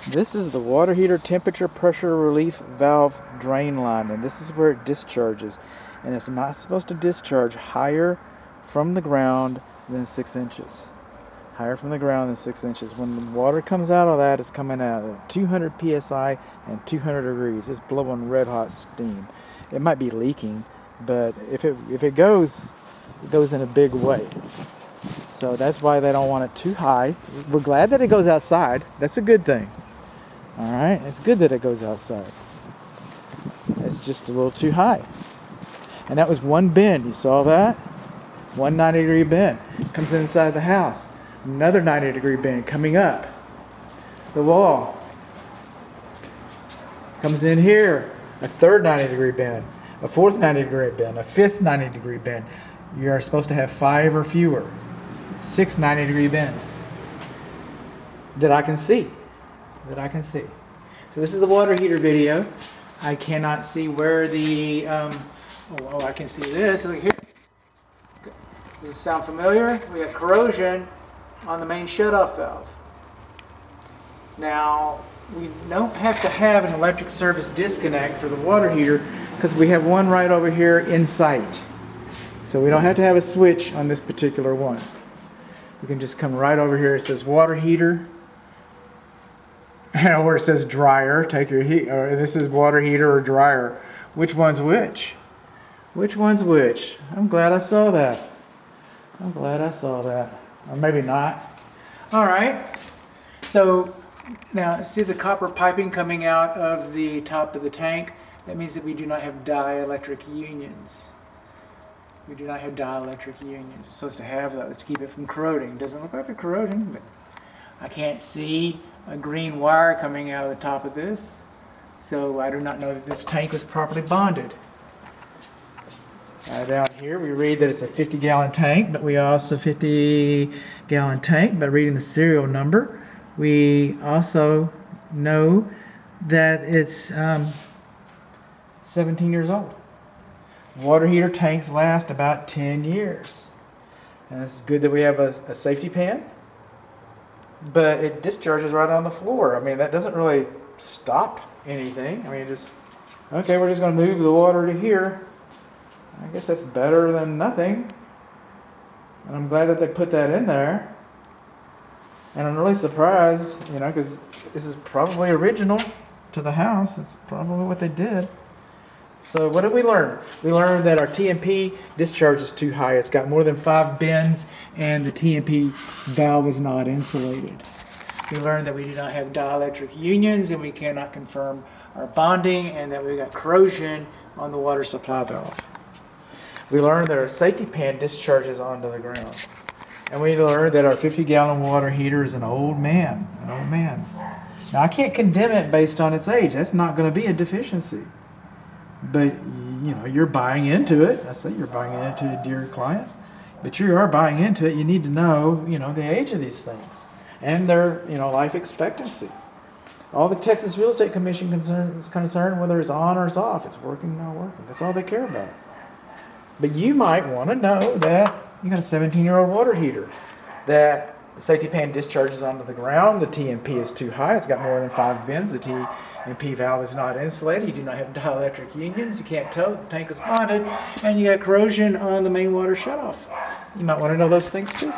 This is the water heater temperature pressure relief valve drain line, and this is where it discharges. And it's not supposed to discharge higher from the ground than 6 inches. Higher from the ground than 6 inches. When the water comes out of that, it's coming out at 200 psi and 200 degrees. It's blowing red hot steam. It might be leaking, but if it goes in a big way. So that's why they don't want it too high. We're glad that it goes outside. That's a good thing. All right, it's good that it goes outside. It's just a little too high. And that was one bend. You saw that? One 90-degree bend. Comes inside the house. Another 90-degree bend coming up the wall. Comes in here. A third 90-degree bend. A fourth 90-degree bend. A fifth 90-degree bend. You are supposed to have 5 or fewer. 6 90-degree bends that I can see. So this is the water heater video. I cannot see where the I can see this. Look here. Does it sound familiar? We have corrosion on the main shutoff valve. Now, we don't have to have an electric service disconnect for the water heater because we have one right over here in sight. So we don't have to have a switch on this particular one. We can just come right over here. It says water heater. Or it says dryer. Take your heat. Or this is water heater or dryer. Which one's which? Which one's which? I'm glad I saw that. Or maybe not. All right. So now see the copper piping coming out of the top of the tank? That means that we do not have dielectric unions. We do not have dielectric unions. We're supposed to have those to keep it from corroding. Doesn't look like they're corroding, but I can't see a green wire coming out of the top of this. So I do not know that this tank was properly bonded. Down here we read that it's a 50-gallon tank, but we also 50-gallon tank. By reading the serial number, we also know that it's 17 years old. Water heater tanks last about 10 years. And it's good that we have a safety pan, but it discharges right on the floor. I mean, that doesn't really stop anything. I mean, okay, we're just going to move the water to here. I guess that's better than nothing. And I'm glad that they put that in there. And I'm really surprised, because this is probably original to the house. It's probably what they did. So what did we learn? We learned that our TMP discharge is too high. It's got more than 5 bends, and the TMP valve is not insulated. We learned that we do not have dielectric unions, and we cannot confirm our bonding, and that we got corrosion on the water supply valve. We learned that our safety pan discharges onto the ground. And we learned that our 50-gallon water heater is an old man. Now, I can't condemn it based on its age. That's not going to be a deficiency. But, you're buying into it. I say you're buying into it, dear client. But you are buying into it. You need to know, the age of these things. And their, life expectancy. All the Texas Real Estate Commission is concerned whether it's on or it's off. It's working or not working. That's all they care about. But you might want to know that you got a 17-year-old water heater, that the safety pan discharges onto the ground, the TMP is too high, it's got more than 5 bends, the TMP valve is not insulated, you do not have dielectric unions, you can't tell the tank is bonded, and you got corrosion on the main water shutoff. You might want to know those things too.